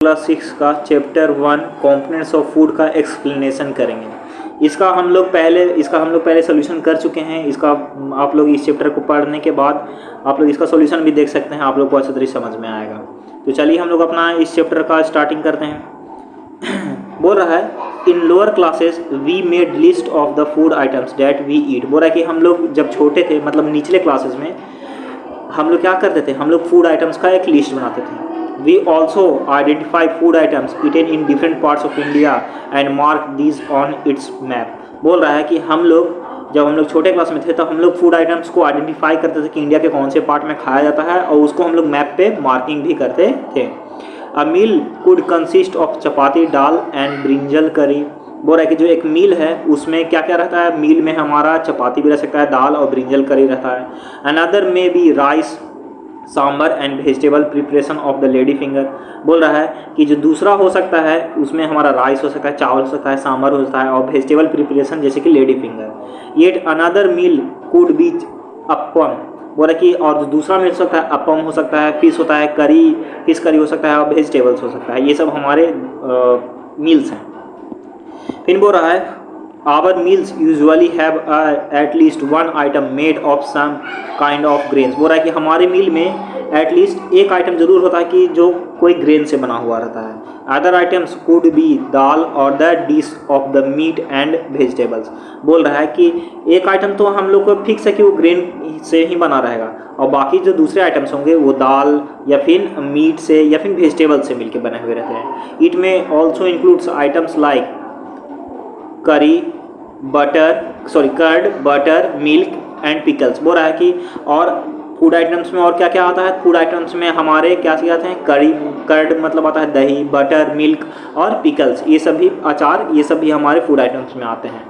Class 6 का chapter 1 components of food का explanation करेंगे। इसका हम लोग पहले सोल्यूशन कर चुके हैं। इसका आप लोग इस चैप्टर को पढ़ने के बाद आप लोग इसका सोल्यूशन भी देख सकते हैं, आप लोग को अच्छी तरह समझ में आएगा। तो चलिए हम लोग अपना इस चैप्टर का स्टार्टिंग करते हैं। बोल रहा है in lower classes we made list of the food items that we eat. बोल रहा है कि हम लोग जब छोटे थे, मतलब निचले क्लासेस में हम लोग क्या करते थे, हम लोग फूड आइटम्स का एक लिस्ट बनाते थे। We also identify food items eaten in different parts of India and mark these on its map। बोल रहा है कि जब हम लोग छोटे क्लास में थे तो हम लोग फूड आइटम्स को आइडेंटिफाई करते थे कि इंडिया के कौन से पार्ट में खाया जाता है, और उसको हम लोग मैप पे मार्किंग भी करते थे। A meal could consist of chapati, dal and brinjal curry. बोल रहा है कि जो एक मील है उसमें क्या क्या रहता है, मील में हमारा चपाती भी रह सकता है, दाल और ब्रिंजल करी रहता है। अनदर में be rice, sambar and vegetable preparation of the lady finger. बोल रहा है कि जो दूसरा हो सकता है उसमें हमारा राइस हो सकता है, चावल हो सकता है, सांबर हो सकता है, और वेजिटेबल प्रिपरेशन जैसे कि lady finger. Yet another meal could be appam. बोल रहा है कि और जो दूसरा मील हो सकता है अप्पम हो सकता है, फिश होता है, फिश करी हो सकता है, और वेजिटेबल्स हो सकता है। ये सब हमारे मील्स हैं। फिर बोल रहा है our meals usually have at least one item made of some kind of grains। बोल रहा है कि हमारे मील में एटलीस्ट एक आइटम जरूर होता है कि जो कोई ग्रेन से बना हुआ रहता है। Other items could be dal और the dish of the meat and vegetables. बोल रहा है कि एक आइटम तो हम लोग को फिक्स है कि वो ग्रेन से ही बना रहेगा, और बाकी जो दूसरे आइटम्स होंगे वो दाल या फिर मीट से या फिर वेजिटेबल से मिलकर बने हुए रहते हैं। इट में also includes items like curd, butter, milk and pickles. बोल रहा है कि और फूड आइटम्स में और क्या क्या आता है, फूड आइटम्स में हमारे क्या क्या आते हैं, कर्ड मतलब आता है दही, बटर, मिल्क और पिकल्स, ये सब भी अचार, ये सब भी हमारे फूड आइटम्स में आते हैं।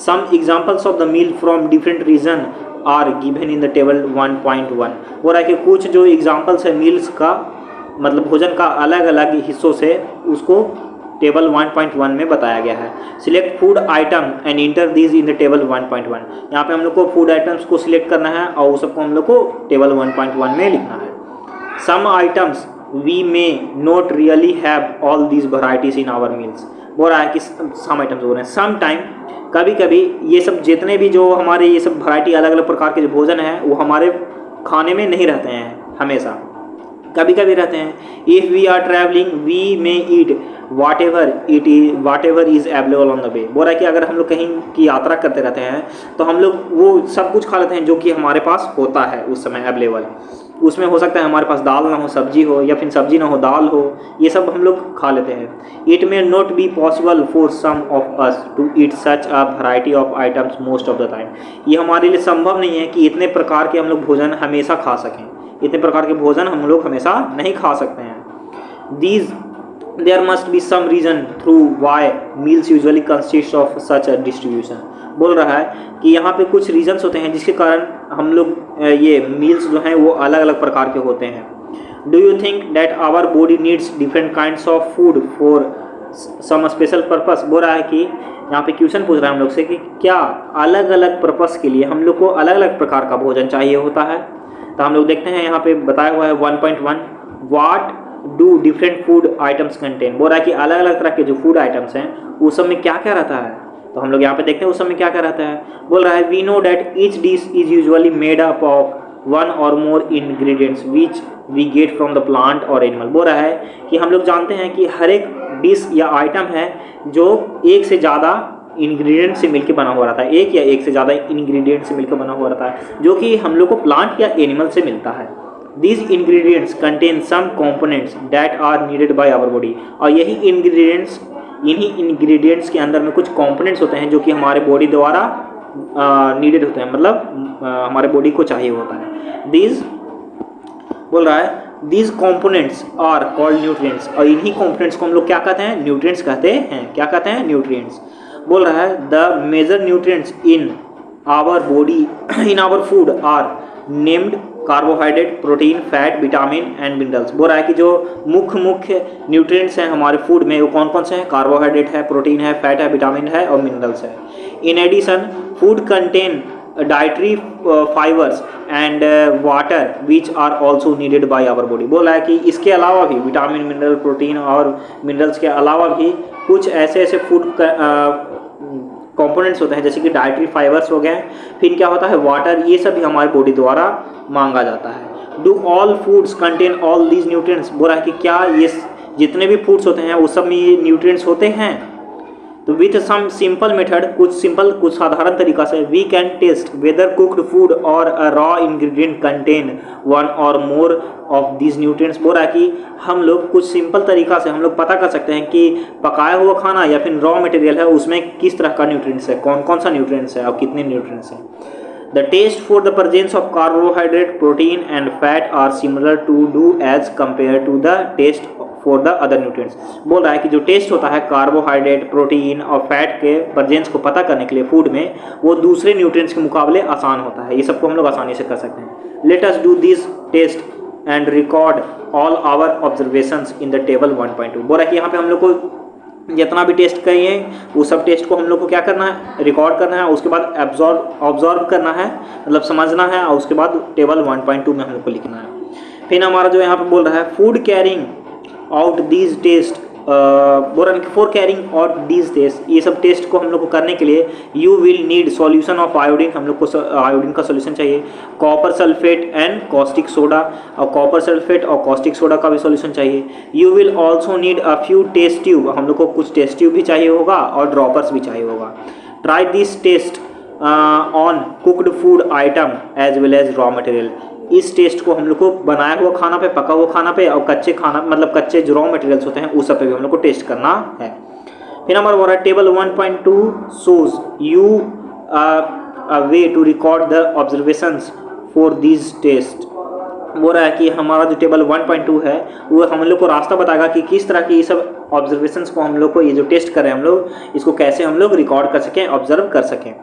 Some examples of the meal from different region are given in the table 1.1। बोल रहा है कि कुछ जो एग्जाम्पल्स है मील्स का, मतलब भोजन का अलग अलग हिस्सों से, उसको टेबल 1.1 में बताया गया है। Select food item and inter these in the table 1.1। यहाँ पे हम लोग को फूड आइटम्स को सिलेक्ट करना है और उस सबको हम लोग को टेबल 1.1 में लिखना है। Some items we may not really have all these varieties in our meals. बोल रहा है कि सम आइटम्स बोल रहे हैं, सम टाइम कभी कभी ये सब जितने भी जो हमारे ये सब वैरायटी अलग अलग प्रकार के जो भोजन है वो हमारे खाने में नहीं रहते हैं, हमेशा कभी कभी रहते हैं। If we are travelling we may eat whatever is available on the way. बोल रहा है कि अगर हम लोग कहीं की यात्रा करते रहते हैं तो हम लोग वो सब कुछ खा लेते हैं जो कि हमारे पास होता है उस समय अवेलेबल। उसमें हो सकता है हमारे पास दाल ना हो सब्जी हो, या फिर सब्जी ना हो दाल हो, ये सब हम लोग खा लेते हैं। It may not be possible for some of us to eat such a variety of items most of the time. ये हमारे लिए संभव नहीं है कि इतने प्रकार के हम लोग भोजन हमेशा खा सकें, इतने प्रकार के भोजन हम लोग हमेशा नहीं खा सकते हैं। There must be some reason through why meals usually consist of such a distribution। बोल रहा है कि यहाँ पे कुछ रीजंस होते हैं जिसके कारण हम लोग ये मील्स जो हैं वो अलग अलग प्रकार के होते हैं। Do you think that our body needs different kinds of food for some special purpose. बोल रहा है कि यहाँ पे क्वेश्चन पूछ रहा है हम लोग से कि क्या अलग अलग पर्पस के लिए हम लोग को अलग अलग प्रकार का भोजन चाहिए होता है। तो हम लोग देखते हैं यहाँ पे बताया हुआ है 1.1 what do different food items contain. बोल रहा है कि अलग अलग तरह के जो फूड आइटम्स हैं उस सब में क्या क्या रहता है। तो हम लोग यहाँ पे देखते हैं उस सब में क्या क्या रहता है। बोल रहा है we know that each dish is usually made up of one or more ingredients which we get from the plant or animal. बोल रहा है कि हम लोग जानते हैं कि हर एक डिश या आइटम है जो एक से ज़्यादा इंग्रेडिएंट से मिलकर बना हुआ रहता है, एक से ज़्यादा इंग्रेडिएंट से मिलकर बना हुआ रहता है, जो कि हम लोग को प्लांट या एनिमल से मिलता है। These ingredients contain some components that are needed by our body। और इन्हीं इंग्रेडिएंट्स के अंदर में कुछ कंपोनेंट्स होते हैं जो कि हमारे बॉडी द्वारा नीडेड होते हैं, मतलब हमारे बॉडी को चाहिए होता है। बोल रहा है these components are called nutrients। और इन्हीं components को हम लोग क्या कहते हैं, न्यूट्रिएंट्स कहते हैं। क्या कहते हैं, न्यूट्रिएंट्स। बोल रहा है the major nutrients in our food are named carbohydrate, protein, fat, vitamin and minerals. बोल रहा है कि जो मुख्य न्यूट्रिएंट्स हैं हमारे फूड में वो कौन कौन से हैं, कार्बोहाइड्रेट है, प्रोटीन है, फैट है, विटामिन है और मिनरल्स है। In addition food contain dietary fibres and water which are also needed by our body. बोला है कि इसके अलावा भी विटामिन, मिनरल, प्रोटीन और मिनरल्स के अलावा भी कुछ ऐसे ऐसे फूड कंपोनेंट्स होते हैं जैसे कि डाइटरी फाइबर्स हो गए, फिर क्या होता है वाटर, ये सब भी हमारी बॉडी द्वारा मांगा जाता है। Do all foods contain all these nutrients. बोला है कि क्या ये जितने भी फूड्स होते हैं वो सब में ये न्यूट्रिएंट्स होते हैं। तो विथ सम सिंपल मेथड, कुछ साधारण तरीका से we can test whether cooked food or a raw ingredient contain one or more of these nutrients. बोल रहा है कि हम लोग कुछ सिंपल तरीका से हम लोग पता कर सकते हैं कि पकाया हुआ खाना या फिर रॉ मटेरियल है उसमें किस तरह का न्यूट्रिएंट्स है, कौन कौन सा न्यूट्रिएंट्स है और कितने न्यूट्रिएंट्स हैं। The taste for the presence of carbohydrate, protein and fat are similar to do as compared to the taste for the other nutrients। बोल रहा है कि जो टेस्ट होता है कार्बोहाइड्रेट, प्रोटीन और फैट के प्रेजेंस को पता करने के लिए फूड में, वो दूसरे न्यूट्रिएंट्स के मुकाबले आसान होता है। ये सबको हम लोग आसानी से कर सकते हैं। Let us do this test and record all our observations in the table 1.2। बोल रहा है कि यहाँ पे हम लोग को जितना भी टेस्ट करिए वो सब टेस्ट को हम लोग को क्या करना है, रिकॉर्ड करना है, उसके बाद ऑब्जर्व करना है, मतलब समझना है, और उसके बाद टेबल 1.2 में हम लोग को लिखना है। फिर हमारा जो यहाँ पे बोल रहा है food carrying out these test, बोल रहा है for carrying out these test, ये सब टेस्ट को हम लोग को करने के लिए you will need solution of iodine, हम लोग को आयोडीन का सॉल्यूशन चाहिए, copper sulphate and caustic soda, और कॉपर सल्फेट और कॉस्टिक सोडा का भी सॉल्यूशन चाहिए। You will also need a few test tube, हम लोग को कुछ टेस्ट ट्यूब भी चाहिए होगा और ड्रॉपर्स भी चाहिए होगा। Try this test on cooked food item as well as raw material, इस टेस्ट को हम लोग को बनाया हुआ खाना पे, पका हुआ खाना पे और कच्चे खाना मतलब कच्चे जो रॉ मटेरियल्स होते हैं उस सब पे भी हम लोग को टेस्ट करना है। फिर हमारा बोल रहा है table 1.2 shows you a way to record the observations for this test. बोल रहा है कि हमारा जो टेबल 1.2 है वो हम लोग को रास्ता बताएगा कि किस तरह की ये सब ऑब्जर्वेशंस को हम लोग को, ये जो टेस्ट कर रहे हैं हम लोग, इसको कैसे हम लोग रिकॉर्ड कर सकें, ऑब्जर्व कर सकें।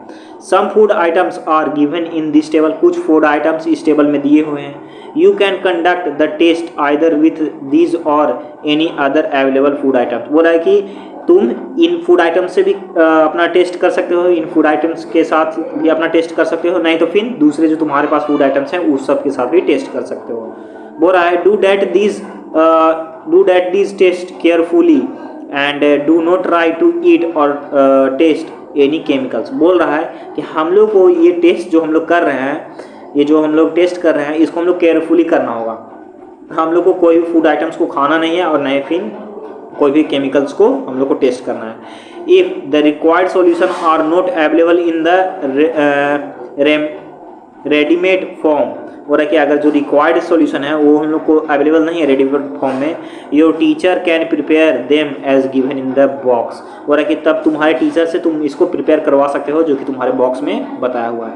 Some food items are given in this table, कुछ फूड आइटम्स इस टेबल में दिए हुए हैं। You can conduct the test either with these or any other available food items. बोल रहा है कि तुम इन फूड आइटम्स से भी अपना टेस्ट कर सकते हो, इन फूड आइटम्स के साथ भी अपना टेस्ट कर सकते हो, नहीं तो फिर दूसरे जो तुम्हारे पास फूड आइटम्स हैं उस सब के साथ भी टेस्ट कर सकते हो। बोल रहा है do that these test carefully and do not try to eat or taste any chemicals. बोल रहा है कि हम लोग को ये टेस्ट जो हम लोग कर रहे हैं, ये जो हम लोग टेस्ट कर रहे हैं, इसको हम लोग केयरफुली करना होगा। हम लोग को कोई भी फूड आइटम्स को खाना नहीं है और नहीं फिर कोई भी केमिकल्स को हम लोग को टेस्ट करना है। If the required solution are not available in the readymade form, बोल रहा है कि अगर जो रिक्वायर्ड सॉल्यूशन है वो हम लोग को अवेलेबल नहीं है रेडीमेड फॉर्म में, your teacher can prepare them as given in the box. बोल रहा है कि तब तुम्हारे टीचर से तुम इसको प्रिपेयर करवा सकते हो जो कि तुम्हारे बॉक्स में बताया हुआ है।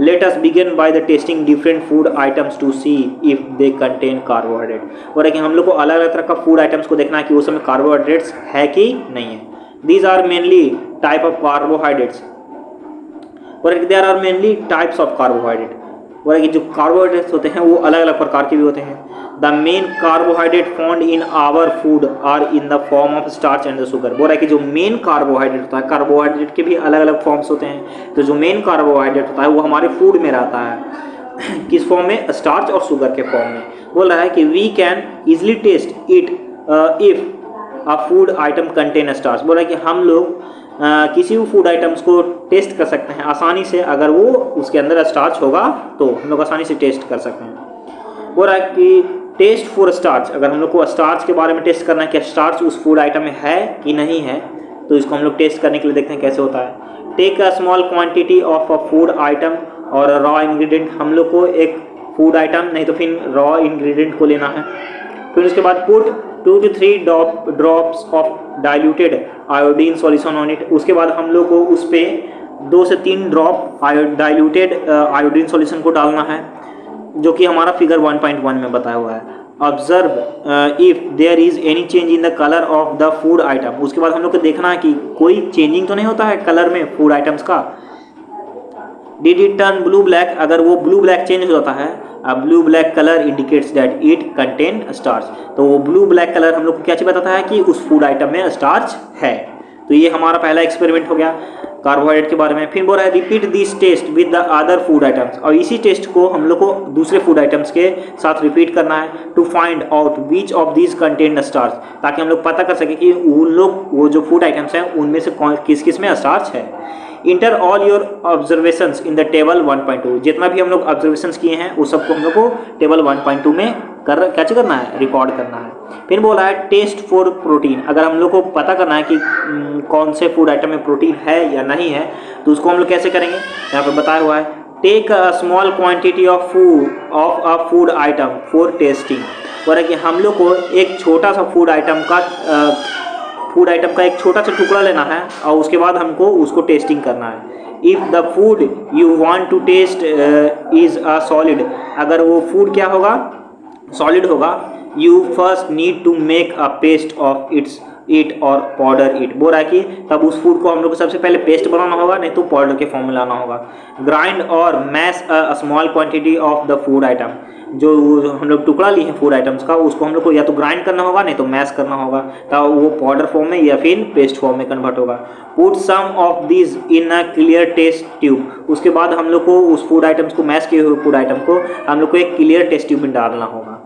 Let us begin by the testing different food items to see if they contain carbohydrate. बोल रहा है कि हम लोग को अलग अलग तरह का फूड आइटम्स को देखना है कि उस में कार्बोहाइड्रेट्स है कि नहीं है। These are mainly type of carbohydrates, बोल रहा है कि there are mainly types of carbohydrate. बोल रहा है कि जो कार्बोहाइड्रेट्स होते हैं वो अलग अलग प्रकार के भी होते हैं। The main carbohydrate found in our food are in the form of starch and the sugar. बोल रहा है कि जो मेन कार्बोहाइड्रेट होता है, कार्बोहाइड्रेट के भी अलग अलग फॉर्म्स होते हैं, तो जो मेन कार्बोहाइड्रेट होता है वो हमारे फूड में रहता है, किस फॉर्म में, स्टार्च और शुगर के फॉर्म में। बोल रहा है कि we can easily test it if a food item contain starch. बोल रहा है कि हम लोग किसी भी फूड आइटम्स को टेस्ट कर सकते हैं आसानी से, अगर वो उसके अंदर स्टार्च होगा तो हम लोग आसानी से टेस्ट कर सकते हैं। बोल रहा है कि टेस्ट फॉर स्टार्च, अगर हम लोग को स्टार्च के बारे में टेस्ट करना है कि स्टार्च उस फूड आइटम में है कि नहीं है, तो इसको हम लोग टेस्ट करने के लिए देखते हैं कैसे होता है। Take a small quantity of a food item or raw ingredient, हम लोग को एक फूड आइटम नहीं तो फिर रॉ इंग्रेडिएंट को लेना है। फिर उसके बाद put 2 to 3 drops of diluted iodine solution on it. उसके बाद हम लोग को उस पर 2 से 3 ड्रॉप डाइल्यूटेड आयोडीन सॉल्यूशन को डालना है, जो कि हमारा फिगर 1.1 में बताया हुआ है। Observe if there is any change in the colour of the food item. उसके बाद हम लोग को देखना है कि कोई चेंजिंग तो नहीं होता है कलर में फूड आइटम्स का। Did it turn blue black, अगर वो ब्लू ब्लैक चेंज हो जाता है, blue black colour indicates that it contain starch. तो वो ब्लू ब्लैक कलर हम लोग को क्या चीज बताता है कि उस फूड आइटम में स्टार्च है। तो ये हमारा पहला एक्सपेरिमेंट हो गया कार्बोहाइड्रेट के बारे में। फिर बोल रहा है repeat this test with the other food items, और इसी टेस्ट को हम लोग को दूसरे फूड आइटम्स के साथ रिपीट करना है to find out which of these contain starch, ताकि हम लोग पता कर सके कि उन लोग वो जो फूड आइटम्स हैं उनमें से किस किस में स्टार्च है। Inter all your observations in the table 1.2, जितना भी हम लोग ऑब्जर्वेशंस किए हैं वो सबको हम लोग को टेबल 1.2 में क्या करना है, रिकॉर्ड करना है। फिर बोला है टेस्ट फॉर प्रोटीन, अगर हम लोग को पता करना है कि कौन से फूड आइटम में प्रोटीन है या नहीं है तो उसको हम लोग कैसे करेंगे, यहाँ पर बताया हुआ है take a small quantity of a food item for testing. बोल रहा है कि हम लोग को एक छोटा सा फूड आइटम का एक छोटा सा टुकड़ा लेना है और उसके बाद हमको उसको टेस्टिंग करना है। If the food you want to test is a solid, अगर वो फूड क्या होगा, सॉलिड होगा, you first need to make a paste of it or powder it. बोल रहा है कि तब उस फूड को हम लोग को सबसे पहले पेस्ट बनाना होगा, नहीं तो पाउडर के फॉर्म में लाना होगा। Grind or mash a small quantity of the food item, जो हम लोग टुकड़ा लिए हैं फूड आइटम्स का उसको हम लोग को या तो ग्राइंड करना होगा नहीं तो मैश करना होगा, तब वो पाउडर फॉर्म में या फिर पेस्ट फॉर्म में कन्वर्ट होगा। Put some of this in a clear test tube, उसके बाद हम लोग को उस फूड आइटम्स को, मैश किए हुए फूड आइटम को हम लोग को एक क्लियर टेस्ट ट्यूब में डालना होगा।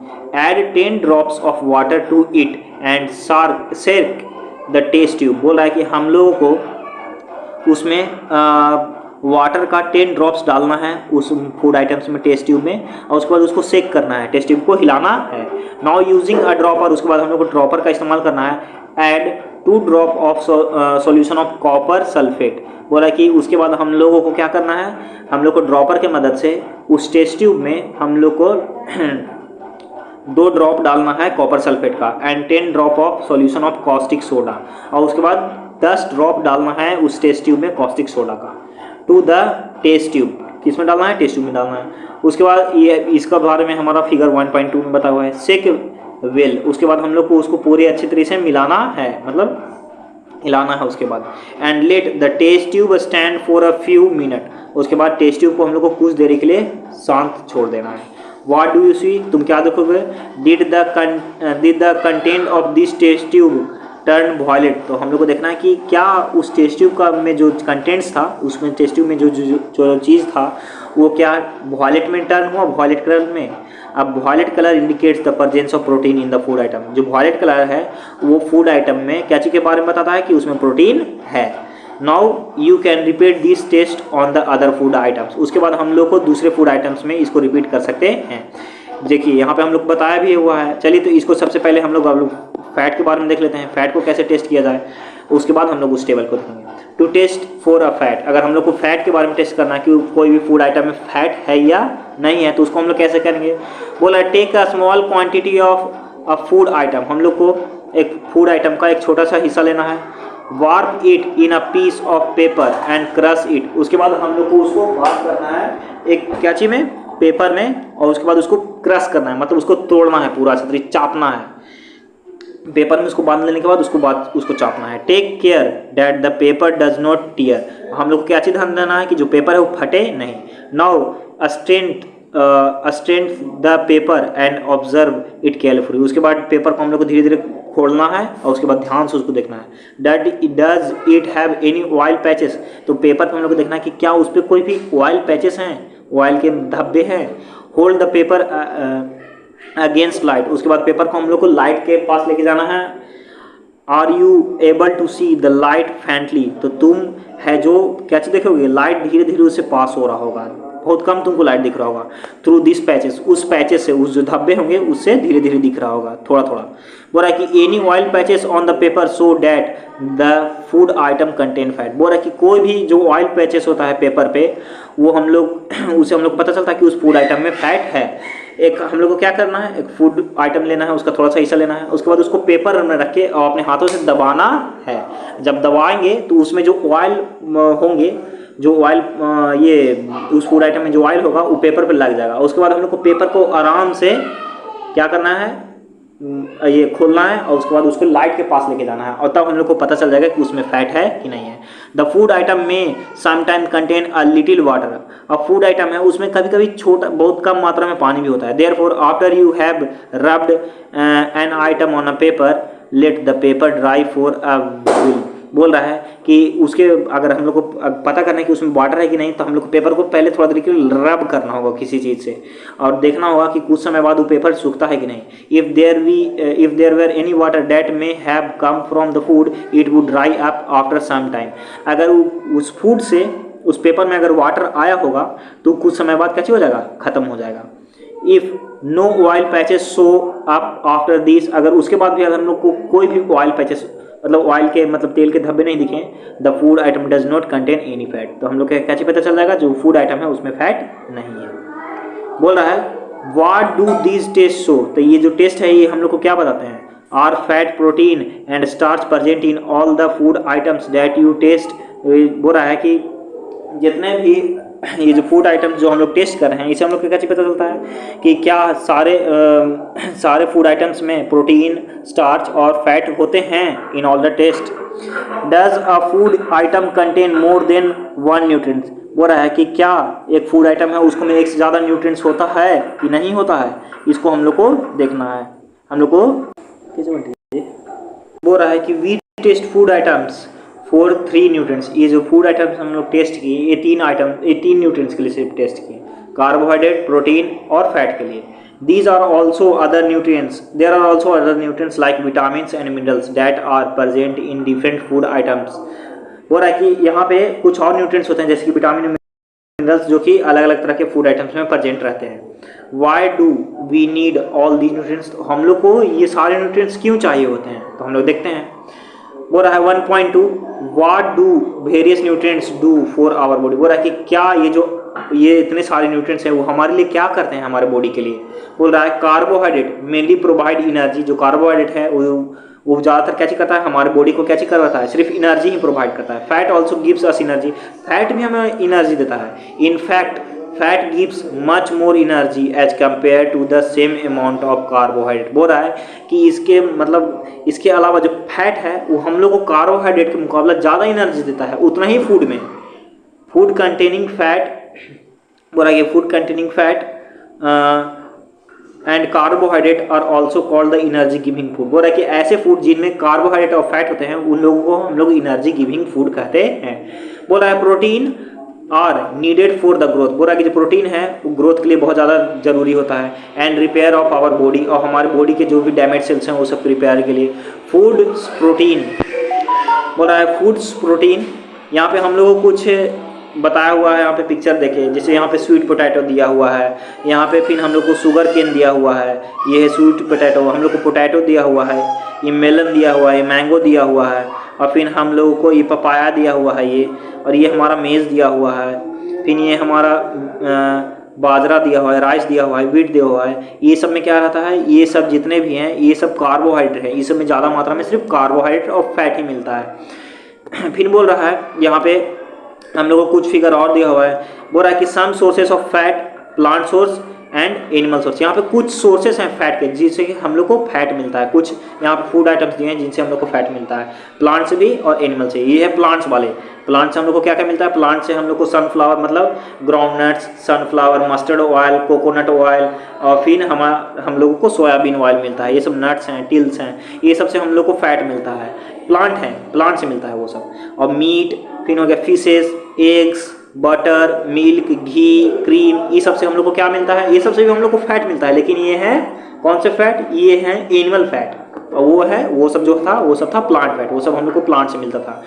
Add 10 drops of water to it and shake the test tube. बोल रहा है कि हम लोगों को उसमें वाटर का 10 ड्रॉप्स डालना है उस फूड आइटम्स में टेस्ट ट्यूब में, और उसके बाद उसको सेक करना है, टेस्ट ट्यूब को हिलाना है। नाउ यूजिंग अ ड्रॉपर, उसके बाद हम लोग को ड्रॉपर का इस्तेमाल करना है। Add 2 drop of solution of copper sulphate. बोला कि उसके बाद हम लोगों को क्या करना है, हम लोग को ड्रॉपर के मदद से उस टेस्ट ट्यूब में हम लोग को 2 ड्रॉप डालना है कॉपर सल्फेट का and 10 drop of solution of caustic soda, और उसके बाद 10 ड्रॉप डालना है उस टेस्ट ट्यूब में कॉस्टिक सोडा का टू द टेस्ट ट्यूब। किस में डालना है, टेस्ट ट्यूब में डालना है। उसके बाद ये इसका बारे में हमारा फिगर 1.2 में बताया हुआ है। सेक वेल, उसके बाद हम लोग को उसको पूरे अच्छे तरीके से मिलाना है, मतलब हिलाना है उसके बाद। And let the test tube stand for a few minute, उसके बाद टेस्ट ट्यूब को हम लोग को कुछ देर के लिए शांत छोड़ देना है। व्हाट डू यू सी, तुम क्या देखोगे, did the content of this test tube turn violet, तो हम लोग को देखना है कि क्या उस टेस्ट ट्यूब का में जो कंटेंट्स था, उसमें टेस्ट ट्यूब में जो चीज़ था वो क्या वॉयलेट में टर्न हुआ, वॉयलेट कलर में। अब violet colour indicates the presence of protein in the food item, जो वॉयलेट कलर है वो फूड आइटम में क्या चीज़ के बारे में बताता है कि उसमें प्रोटीन है। Now you can repeat this test on the other food items, उसके बाद हम लोग को दूसरे फूड आइटम्स में इसको रिपीट कर सकते हैं। देखिए यहाँ पे हम लोग बताया भी हुआ है। चलिए तो इसको सबसे पहले हम लोग फैट के बारे में देख लेते हैं, फैट को कैसे टेस्ट किया जाए, उसके बाद हम लोग उस टेबल को देखेंगे। To test for a fat, अगर हम लोग को फैट के बारे में टेस्ट करना है कि कोई भी फूड आइटम में फैट है या नहीं है तो उसको हम लोग कैसे करेंगे। बोला take a small quantity of a food item, हम लोग को एक फूड आइटम का एक छोटा सा हिस्सा लेना है। Wrap it in a piece of paper and crush it, उसके बाद हम लोग को उसको वार्प करना है एक क्या चीज़ में, पेपर में, और उसके बाद उसको क्रश करना है, मतलब उसको तोड़ना है, पूरा अच्छी तरीके चापना है पेपर में। उसको बांध लेने के बाद उसको चापना है। Take care that the paper does not tear, हम लोग को क्या चीज़ ध्यान देना है कि जो पेपर है वो फटे नहीं। Now strength the paper and observe it carefully, उसके बाद पेपर को हम लोग को धीरे धीरे खोलना है और उसके बाद ध्यान से उसको देखना है। Does it have any oil patches, तो पेपर को हम लोग को देखना है कि क्या उस पर कोई भी ऑयल पैचेस हैं, ऑयल के धब्बे हैं। Hold the paper against light, उसके बाद पेपर को हम लोग को लाइट के पास लेके जाना है। Are you able to see the light faintly, तो तुम है जो क्या चीज़ देखोगे, लाइट धीरे धीरे उससे पास हो रहा होगा, बहुत कम तुमको लाइट दिख रहा होगा। थ्रू दिस पैचेस, उस पैचेस से, उस जो धब्बे होंगे उससे धीरे धीरे दिख रहा होगा, थोड़ा थोड़ा। बोल रहा है कि any oil patches on the paper so that the food item contain fat, बोल रहा है कि कोई भी जो ऑयल पैचेस होता है पेपर पे वो हम लोग उससे हम लोग पता चलता है कि उस फूड आइटम में फैट है। एक हम लोग को क्या करना है, एक फूड आइटम लेना है, उसका थोड़ा सा हिस्सा लेना है, उसके बाद उसको पेपर में रख के और अपने हाथों से दबाना है। जब दबाएंगे तो उसमें जो ऑयल होंगे, जो ऑयल ये उस फूड आइटम में जो ऑयल होगा वो पेपर पर लग जाएगा। उसके बाद हम लोग को पेपर को आराम से क्या करना है, ये खोलना है और उसके बाद उसको लाइट के पास लेके जाना है, और तब हम लोग को पता चल जाएगा कि उसमें फैट है कि नहीं है। द फूड आइटम में sometime contain a little water, अब फूड आइटम है उसमें कभी कभी छोटा बहुत कम मात्रा में पानी भी होता है। Therefore after you have rubbed an item on a paper let the paper dry for a will, बोल रहा है कि उसके अगर हम लोग को पता करना है कि उसमें वाटर है कि नहीं, तो हम लोग को पेपर को पहले थोड़ा देर के लिए रब करना होगा किसी चीज़ से, और देखना होगा कि कुछ समय बाद वो पेपर सूखता है कि नहीं। If there were any water that may have come from the food it would dry up after some time. अगर उस फूड से उस पेपर में अगर वाटर आया होगा तो कुछ समय बाद कैसे हो जाएगा, ख़त्म हो जाएगा। If no oil patches show up after this, अगर उसके बाद भी अगर हम लोग को कोई भी ऑयल पैचेस मतलब ऑयल के मतलब तेल के धब्बे नहीं दिखे, the food item does not contain any fat, तो हम लोग कैसे पता चल जाएगा जो फूड आइटम है उसमें फैट नहीं है। बोल रहा है what do these test show, तो ये जो टेस्ट है ये हम लोग को क्या बताते हैं, are fat protein and starch present in all the food items that you test. बोल रहा है कि जितने भी ये जो फूड आइटम्स जो हम लोग टेस्ट कर रहे हैं इसे हम लोग को कैसे पता चलता है कि क्या सारे फूड आइटम्स में प्रोटीन, स्टार्च और फैट होते हैं in all the test. Does a food item contain more than one nutrients, बोल रहा है कि क्या एक फूड आइटम है उसको में एक से ज़्यादा न्यूट्रिएंट्स होता है कि नहीं होता है, इसको हम लोग को देखना है। हम लोग को कैसे बोल रहा है कि we test food items for 3 nutrients, ये जो फूड आइटम्स हम लोग टेस्ट किए ये 3 न्यूट्रिएंट्स के लिए सिर्फ टेस्ट किए, कार्बोहाइड्रेट, प्रोटीन और फैट के लिए। These are also other nutrients. There are also other nutrients like vitamins and minerals that are present in different food items. बोल रहा है कि यहाँ पे कुछ और न्यूट्रिएंट्स होते हैं जैसे कि विटामिन और मिनरल्स जो कि अलग अलग तरह के फूड आइटम्स में प्रेजेंट रहते हैं। Why do we need all these nutrients? तो हम लोग को ये सारे न्यूट्रिएंट्स क्यों चाहिए होते हैं, तो हम लोग देखते हैं। बोल रहा है 1.2 what do various nutrients do for our body, बोल रहा है कि क्या ये इतने सारे न्यूट्रिएंट्स हैं वो हमारे लिए क्या करते हैं हमारे बॉडी के लिए। बोल रहा है कार्बोहाइड्रेट मेनली प्रोवाइड एनर्जी, जो कार्बोहाइड्रेट है वो ज़्यादातर क्या करता है हमारे बॉडी को क्या करता है, सिर्फ एनर्जी ही प्रोवाइड करता है। Fat also gives us energy, fat भी हमें एनर्जी देता है। In fact fat gives much more energy as compare to the same amount of carbohydrate. बोल रहा है कि इसके अलावा जो फैट है वो हम लोग को कार्बोहाइड्रेट के मुकाबला ज़्यादा एनर्जी देता है उतना ही फूड में। फूड कंटेनिंग फैट, बोल रहा है food containing fat and carbohydrate are also called the energy giving food. बोल रहा है कि ऐसे फूड जिनमें कार्बोहाइड्रेट और फैट होते हैं उन लोगों को हम लोग एनर्जी गिविंग फूड कहते हैं। बोल रहा है protein are needed for the growth, बोल रहा है कि जो प्रोटीन है वो ग्रोथ के लिए बहुत ज़्यादा जरूरी होता है। And repair of our body, और हमारे बॉडी के जो भी डैमेज सेल्स हैं वो सब रिपेयर के लिए। फूड्स प्रोटीन, बोल रहा है फूड्स प्रोटीन, यहाँ पे हम लोगों को कुछ बताया हुआ है। यहाँ पे पिक्चर देखिए, जैसे यहाँ पे स्वीट पोटैटो दिया हुआ है, यहाँ पे फिर हम लोग को शुगर केन दिया हुआ है, ये है स्वीट पोटैटो, हम लोग को पोटैटो दिया हुआ है, ये मेलन दिया हुआ है, ये मैंगो दिया हुआ है, और फिर हम लोगों को ये पपाया दिया हुआ है ये, और ये हमारा मेज़ दिया हुआ है, फिर ये हमारा बाजरा दिया हुआ है, राइस दिया हुआ है, व्हीट दिया हुआ है। ये सब में क्या रहता है, ये सब जितने भी हैं ये सब कार्बोहाइड्रेट है, ये सब में ज़्यादा मात्रा में सिर्फ कार्बोहाइड्रेट और फैट ही मिलता है। फिर बोल रहा है यहाँ पे हम लोगों को कुछ फिगर और दिया हुआ है। बोल रहा है कि some sources of fat plant source and animal source, यहाँ पे कुछ सोर्सेस हैं फैट के जिससे कि हम लोग को फैट मिलता है। कुछ यहाँ पे फूड आइटम्स दिए हैं जिनसे हम लोग को फैट मिलता है, प्लांट से भी और एनिमल से। ये है प्लांट्स वाले, प्लांट से हम लोग को क्या क्या मिलता है, प्लांट से हम लोग को सनफ्लावर मतलब groundnuts, sunflower, mustard oil, coconut oil, और फिर हम लोगों को सोयाबीन ऑयल मिलता है। ये सब नट्स हैं, टिल्स हैं, ये सब से हम लोग को फैट मिलता है। प्लांट है, प्लांट से मिलता है वो सब। और मीट, फिर हो गया फिशेस, एग्स, बटर, मिल्क, घी, क्रीम, ये सब से हम लोग को क्या मिलता है, ये सब से भी हम लोग को फैट मिलता है। लेकिन ये है कौन से फैट, ये है एनिमल फैट, और वो सब जो था वो सब था प्लांट फैट, वो सब हम लोग को प्लांट से मिलता था।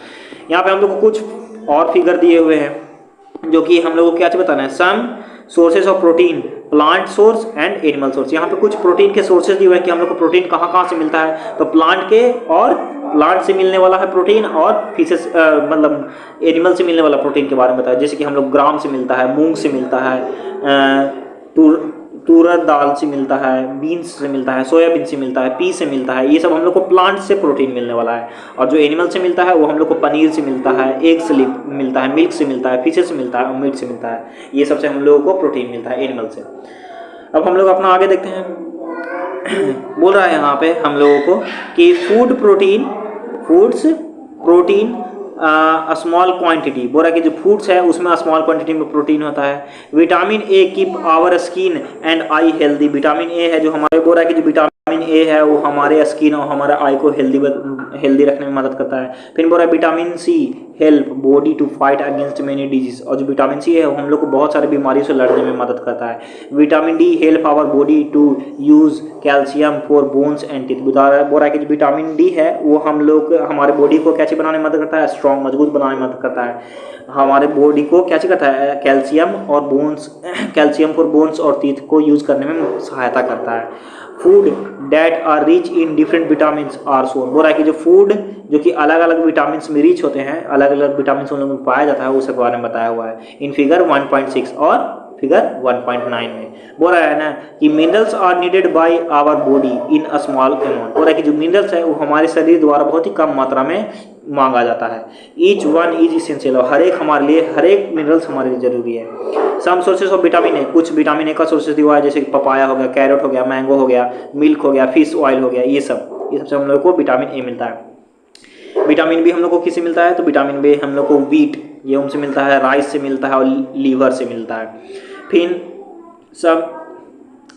यहाँ पे हम लोग को कुछ और फिगर दिए हुए हैं जो कि हम लोग को क्या बताना है, some sources of protein plant source and animal source. यहाँ पे कुछ प्रोटीन के सोर्सेज दिए हुए हैं कि हम लोग को प्रोटीन कहाँ कहाँ से मिलता है, तो प्लांट के और प्लांट से मिलने वाला है प्रोटीन, और फिशेस मतलब एनिमल से मिलने वाला प्रोटीन के बारे में बताया। जैसे कि हम लोग ग्राम से मिलता है, मूंग से मिलता है, तूरत दाल से मिलता है, बीन्स से मिलता है, सोयाबीन से मिलता है, पी से मिलता है। ये सब हम लोग को प्लांट से प्रोटीन मिलने वाला है। और जो एनिमल से मिलता है वो हम लोग को पनीर से मिलता है, एग से मिलता है, मिल्क से मिलता है, फिशेस से मिलता है और मीट से मिलता है। ये सबसे हम लोगों को प्रोटीन मिलता है एनिमल से। अब हम लोग अपना आगे देखते हैं। बोल रहा है यहाँ पे हम लोगों को कि फूड्स प्रोटीन स्मॉल क्वांटिटी। बोल रहा है कि जो फूड्स है उसमें स्मॉल क्वांटिटी में प्रोटीन होता है। Vitamin A keep our skin and eye healthy, vitamin A है जो हमारे, बोल रहा है कि जो विटामिन विटामिन ए है वो हमारे स्किन और हमारे आई को हेल्दी रखने में मदद करता है। फिर बोल रहा है vitamin C help body to fight against many disease, और जो विटामिन सी है वो हम लोग को बहुत सारी बीमारियों से लड़ने में मदद करता है। Vitamin D help our body to use calcium for bones and teeth. बोल रहा है कि जो विटामिन डी है वो हम लोग हमारे बॉडी को कैसे बनाने में मदद करता है, स्ट्रॉन्ग मजबूत बनाने में मदद करता है। हमारे बॉडी को क्या करता है, कैल्शियम और बोन्स, कैल्शियम फॉर बोन्स और टीथ को यूज करने में सहायता करता है। Food that are rich in different vitamin are shown. बोल रहा है कि जो फूड जो कि अलग अलग विटामिन में रिच होते हैं, अलग अलग विटामिन उन लोगों में पाया जाता है, उस बारे में बताया हुआ है इन फिगर 1.6 और फिगर 1.9 में। बोल रहा है ना कि minerals are needed by our body in a small amount. बोल रहा है कि जो मिनरल्स है वो हमारे शरीर द्वारा बहुत ही कम मात्रा में मांगा जाता है। ईच वन इज इसेंशियल, और हर एक हमारे लिए, हर एक मिनरल्स हमारे लिए जरूरी है। Some sources of vitamin A, कुछ विटामिन ए का सोर्सेज दिया हुआ है, जैसे कि पपाया हो गया, कैरेट हो गया, मैंगो हो गया, मिल्क हो गया, फिश ऑयल हो गया, ये सबसे हम लोग को विटामिन ए मिलता है। विटामिन बी हम लोग को किससे मिलता है, तो विटामिन बी हम लोग को व्हीट, गेहूं से मिलता है, राइस से मिलता है और लीवर से मिलता है। फिर सब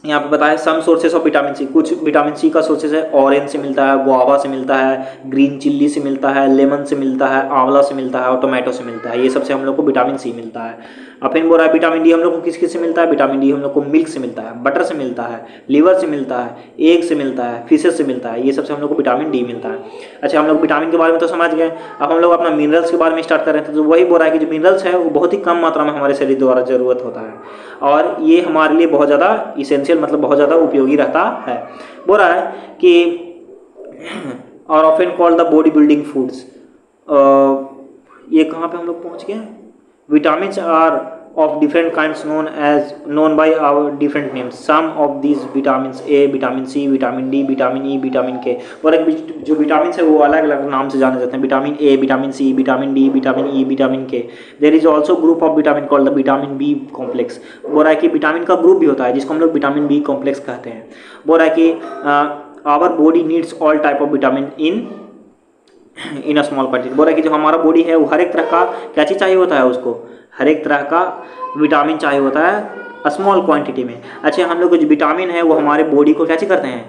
यहाँ पे बताया some sources of vitamin C, कुछ विटामिन सी का सोर्सेस है, ऑरेंज से मिलता है, गुआवा से मिलता है, ग्रीन चिल्ली से मिलता है, लेमन से मिलता है, आंवला से मिलता है और टोमेटो से मिलता है। ये सबसे हम लोग को विटामिन सी मिलता है। अब फिर बोल रहा है विटामिन डी हम लोग को किस किस से मिलता है, विटामिन डी हम लोग को मिल्क से मिलता है, बटर से मिलता है, लीवर से मिलता है, एग से मिलता है, फिशेज से मिलता है, ये सबसे हम लोग को विटामिन डी मिलता है। अच्छा, हम लोग विटामिन के बारे में तो समझ गए, अब हम लोग अपना मिनरल्स के बारे में स्टार्ट कर रहे थे। तो वही बोल रहा है कि जो मिनरल्स है वो बहुत ही कम मात्रा में हमारे शरीर द्वारा जरूरत होता है और ये हमारे लिए बहुत ज़्यादा इसेंशियल, मतलब बहुत ज़्यादा उपयोगी रहता है। बोल रहा है कि और often called the body building foods. ये कहाँ पे हम लोग पहुँच गए, vitamins are of different kinds known by our different names. Some of these vitamins A, vitamin C, vitamin D, vitamin E, vitamin K, और एक जो विटामिन है वो अलग अलग नाम से जाने जाते हैं, vitamin A, vitamin C, vitamin D, vitamin E, vitamin K. There is also group of vitamin called the vitamin B complex. बोल रहा है कि विटामिन का ग्रुप भी होता है जिसको हम लोग विटामिन बी कॉम्प्लेक्स कहते हैं। बोल रहा है कि our body needs all type of vitamin in a small quantity. बोल रहा है कि जो हमारा बॉडी है वो हर एक तरह का क्या चीज़ चाहिए होता है, उसको हर एक तरह का विटामिन चाहिए होता है स्मॉल क्वांटिटी में। अच्छा, हम लोग जो विटामिन है वो हमारे बॉडी को क्या करते हैं,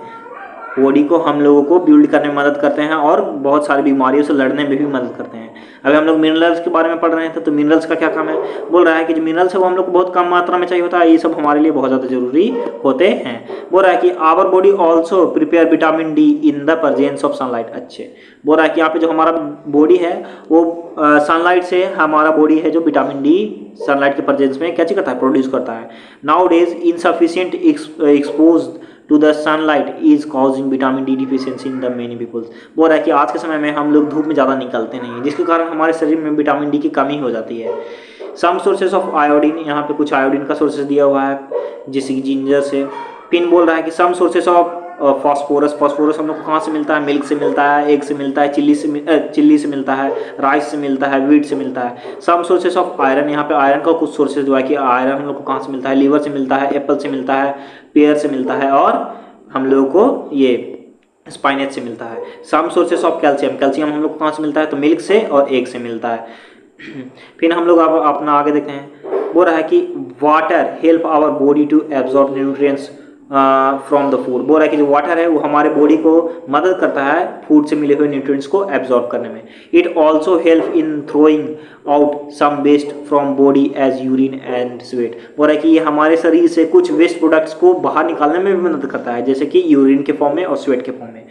बॉडी को हम लोगों को बिल्ड करने में मदद करते हैं और बहुत सारी बीमारियों से लड़ने में भी मदद करते हैं। अभी हम लोग मिनरल्स के बारे में पढ़ रहे थे, तो मिनरल्स का क्या काम है, बोल रहा है कि जो मिनरल्स है वो हम लोग को बहुत कम मात्रा में चाहिए होता है, ये सब हमारे लिए बहुत ज़्यादा जरूरी होते हैं। बोल रहा है कि our body also prepare vitamin D in the presence of sunlight. अच्छे, बोल रहा है कि यहाँ पे जो हमारा बॉडी है वो सनलाइट से, हमारा बॉडी है जो विटामिन डी सनलाइट के प्रेजेंस में क्या करता है, प्रोड्यूस करता है। Nowadays insufficient expose to the sunlight is causing vitamin D deficiency in the many peoples. बोल रहा है कि आज के समय में हम लोग धूप में ज़्यादा निकलते नहीं हैं, जिसके कारण हमारे शरीर में विटामिन डी की कमी हो जाती है। सम सोर्सेज ऑफ आयोडीन, यहाँ पे कुछ आयोडीन का सोर्सेज दिया हुआ है जैसे कि जिंजर से। पिन बोल रहा है कि some sources of phosphorus, phosphorus हम लोग को कहाँ से मिलता है, मिल्क से मिलता है, एग से मिलता है, चिल्ली से मिलता है, राइस से मिलता है, व्हीट से मिलता है। सम सोर्सेज ऑफ आयरन, यहाँ पे आयरन का कुछ सोर्सेज हुआ है कि आयरन हम लोग को कहाँ से मिलता है, लीवर से मिलता है, एप्पल से मिलता है, पेयर से मिलता है और हम लोगों को ये स्पाइनेच से मिलता है। Some sources of calcium, calcium हम लोग को कहाँ से मिलता है, तो मिल्क से और एग से मिलता है। फिर हम लोग अब अपना आगे देखते हैं। बोल रहा है कि water help our body to absorb nutrients from the food. बोल रहा है कि जो वाटर है वो हमारे बॉडी को मदद करता है फूड से मिले हुए न्यूट्रिएंट्स को एब्जॉर्ब करने में। It also help in throwing out some waste from body as urine and sweat. बोल रहा है कि ये हमारे शरीर से कुछ वेस्ट प्रोडक्ट्स को बाहर निकालने में भी मदद करता है, जैसे कि यूरिन के फॉर्म में और स्वेट के फॉर्म में।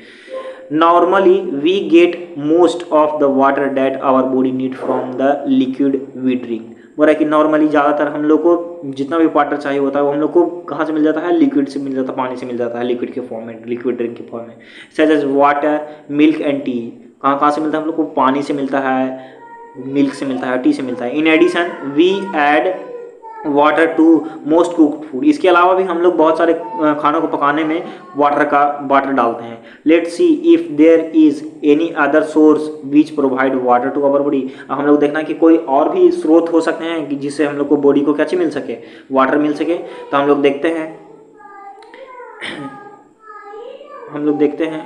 Normally we get most of the water that our body need from the liquid we drink। बोल रहा है कि नॉर्मली ज़्यादातर हम लोग को जितना भी वाटर चाहिए होता है वो हम लोग को कहाँ से मिल जाता है, लिक्विड से मिल जाता है, पानी से मिल जाता है, लिक्विड के फॉर्म में, लिक्विड ड्रिंक के फॉर्म में। Such as water, milk and tea, कहाँ कहाँ से मिलता है हम लोग को, पानी से मिलता है, मिल्क से मिलता है, टी से मिलता है। In addition we add water to most cooked food. इसके अलावा भी हम लोग बहुत सारे खानों को पकाने में वाटर डालते हैं। Let's see if there is any other source which provide water to our body. हम लोग देखना कि कोई और भी स्रोत हो सकते हैं कि जिससे हम लोग को बॉडी को क्या चीज मिल सके, वाटर मिल सके। तो हम लोग देखते हैं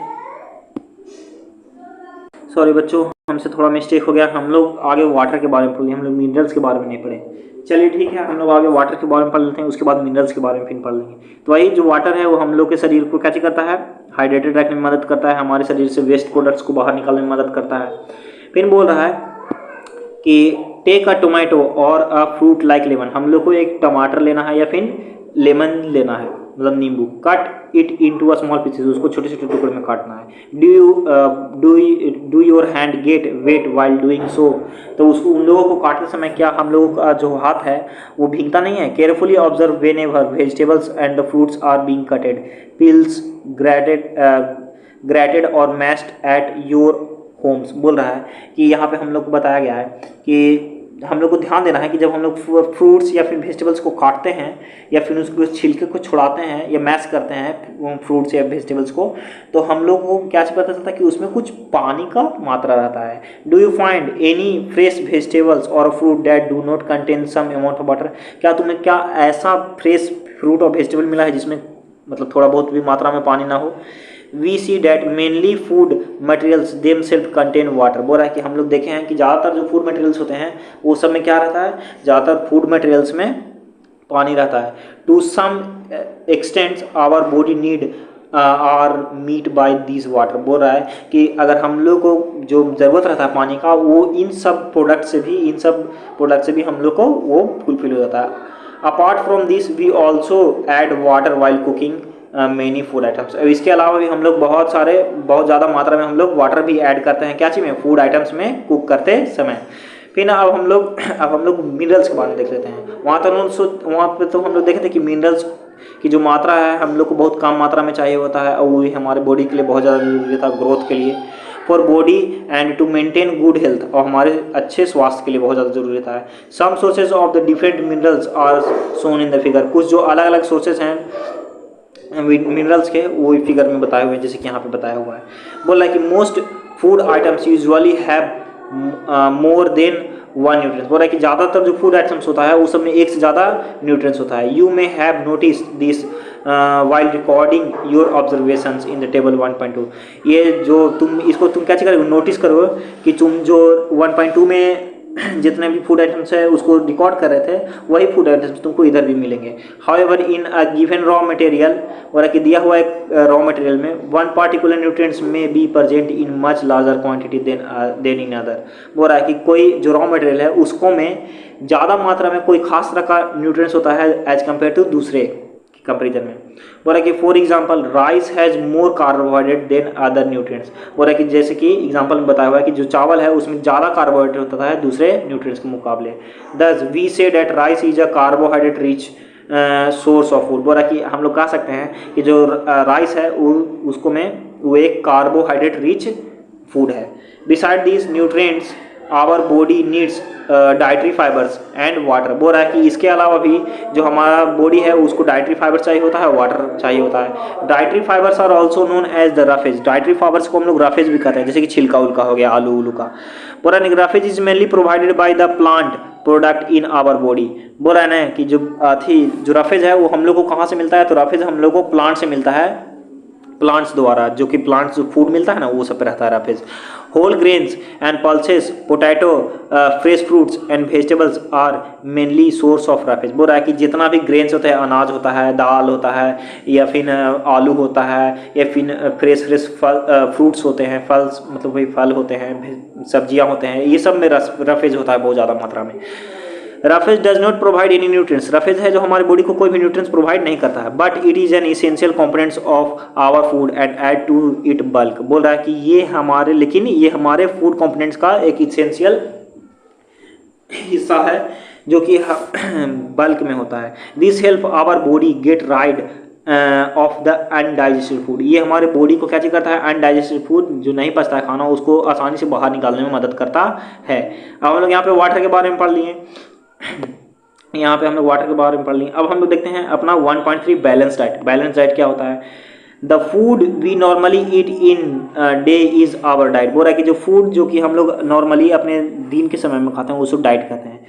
सॉरी बच्चों, हमसे थोड़ा मिस्टेक हो गया, हम लोग आगे वाटर के बारे में पढ़ लिए, हम लोग मिनरल्स के बारे में नहीं पढ़े। चलिए ठीक है, हम लोग आगे वाटर के बारे में पढ़ लेते हैं, उसके बाद मिनरल्स के बारे में फिर पढ़ लेंगे। तो वही जो वाटर है वो हम लोग के शरीर को क्या करता है, हाइड्रेटेड रखने में मदद करता है, हमारे शरीर से वेस्ट प्रोडक्ट्स को बाहर निकालने में मदद करता है। फिर बोल रहा है कि टेक अ टोमेटो और अ फ्रूट लाइक लेमन, हम लोग को एक टमाटर लेना है या फिर लेमन लेना है, मतलब नींबू। Cut it into a small pieces, उसको छोटे छोटे टुकड़े में काटना है। Do your hand get wet while doing so, तो उसको उन लोगों को काटते समय क्या हम लोगों का जो हाथ है वो भीगता नहीं है। Carefully observe whenever vegetables and the fruits are being cutted, peels grated और मैश्ड एट योर होम्स। बोल रहा है कि यहाँ पे हम लोग को बताया गया है कि हम लोग को ध्यान देना है कि जब हम लोग फ्रूट्स या फिर वेजिटेबल्स को काटते हैं या फिर उसको छिलके को छुड़ाते हैं या मैश करते हैं फ्रूट्स या वेजिटेबल्स को, तो हम लोग को क्या पता चलता है कि उसमें कुछ पानी का मात्रा रहता है। Do you find any fresh vegetables or fruit that do not contain some amount of water, क्या ऐसा फ्रेश फ्रूट और वेजिटेबल मिला है जिसमें मतलब थोड़ा बहुत भी मात्रा में पानी ना हो। We see that mainly food materials them self contain water. बोल रहा है कि हम लोग देखे हैं कि ज़्यादातर जो फूड मटेरियल्स होते हैं वो सब में क्या रहता है, ज़्यादातर फूड मटेरियल्स में पानी रहता है। To some extent our body need are meet by this water. बोल रहा है कि अगर हम लोग को जो ज़रूरत रहता है पानी का वो इन सब प्रोडक्ट से भी हम लोग को वो फुलफिल हो जाता है। Apart from this we also add water while cooking many food items. इसके अलावा भी हम लोग बहुत ज़्यादा मात्रा में हम लोग वाटर भी ऐड करते हैं क्या चीज़ में, फूड आइटम्स में कुक करते समय। फिर अब हम लोग मिनरल्स के बारे में देख लेते हैं। वहाँ पे तो हम लोग देखे थे कि मिनरल्स की जो मात्रा है हम लोग को बहुत कम मात्रा में चाहिए होता है और वो भी हमारे बॉडी के लिए बहुत ज़्यादा जरूरी था, ग्रोथ के लिए, for body and to maintain good health, और हमारे अच्छे स्वास्थ्य के लिए बहुत ज़्यादा जरूरी था। Some sources of the different minerals are shown in the figure. कुछ जो अलग अलग सोर्सेज हैं मिनरल्स के वो फिगर में बताए हुए हैं, जैसे कि यहाँ पे बताया हुआ है। बोल रहा है कि most food items usually have more than one nutrients. बोल रहा है कि ज़्यादातर जो फूड आइटम्स होता है उस सब में एक से ज़्यादा न्यूट्रिएंट्स होता है। You may have notice this while recording your observations in the table 1.2। ये जो तुम क्या करोगे, नोटिस करो कि तुम जो 1.2 में जितने भी फूड आइटम्स है उसको रिकॉर्ड कर रहे थे वही फूड आइटम्स तुमको इधर भी मिलेंगे। However in a given raw material, और कि दिया हुआ एक रॉ मटेरियल में one particular nutrients may be present in much larger quantity than in other. बोल रहा है कि कोई जो रॉ मटेरियल है उसको में ज़्यादा मात्रा में कोई खास तरह का न्यूट्रिएंट्स होता है एज कम्पेयर टू दूसरे कंपेरिजन में। बोला कि for example rice has more carbohydrate than other nutrients. बोला कि जैसे कि एग्जांपल में बताया हुआ है कि जो चावल है उसमें ज़्यादा कार्बोहाइड्रेट होता है दूसरे न्यूट्रिएंट्स के मुकाबले। Thus we say that rice is a carbohydrate rich source of food. बोला कि हम लोग कह सकते हैं कि जो राइस है उसको में वो एक कार्बोहाइड्रेट रिच फूड है। Beside these nutrients our body needs dietary fibres and water. बोल रहा है कि इसके अलावा भी जो हमारा बॉडी है उसको डाइटरी फाइबर चाहिए होता है, वाटर चाहिए होता है। Dietary fibres are also known as the roughage. Dietary fibres को हम लोग रफेज भी कहते हैं, जैसे कि छिलका उल्का हो गया आलू उलू का। बोल रहा है roughage is mainly provided by the plant product in our body. बोल रहा है ना कि जो रफेज है वो हम लोग को कहाँ से मिलता है, तो रफेज हम लोग को प्लांट से मिलता है, प्लांट्स द्वारा, जो कि प्लांट्स जो फूड मिलता है ना वो सब पे रहता है roughage. Whole grains and pulses, potato, fresh fruits and vegetables are mainly source of roughage. बोल रहा है कि जितना भी ग्रेन्स होता है, अनाज होता है, दाल होता है, या फिर आलू होता है, या फिर फ्रेश फ्रूट्स होते हैं, फल्स मतलब वही फल होते हैं, सब्जियां होते हैं, ये सब में रफेज होता है बहुत ज़्यादा मात्रा में। Roughage does not provide any nutrients. Roughage है जो हमारी बॉडी को कोई भी न्यूट्रिएंट्स प्रोवाइड नहीं करता है, but it is an essential components of our food and add to it bulk. बोल रहा है कि ये हमारे फूड कंपोनेंट्स का एक इसेंशियल हिस्सा है जो कि बल्क में होता है। This help our body get rid of the undigested food. ये हमारे बॉडी को क्या चीज़ करता है, अनडाइजेस्टेड फूड जो नहीं पचता है खाना उसको आसानी से बाहर निकालने में मदद करता है। अब हम लोग यहाँ पे वाटर के बारे में पढ़ लिए, यहाँ पे हम लोग वाटर के बारे में पढ़ लिए। अब हम लोग देखते हैं अपना 1.3 बैलेंस डाइट। बैलेंस डाइट क्या होता है, the food we normally eat in day is our diet. बोल रहा है कि जो फूड जो कि हम लोग नॉर्मली अपने दिन के समय में खाते हैं उसको डाइट कहते हैं।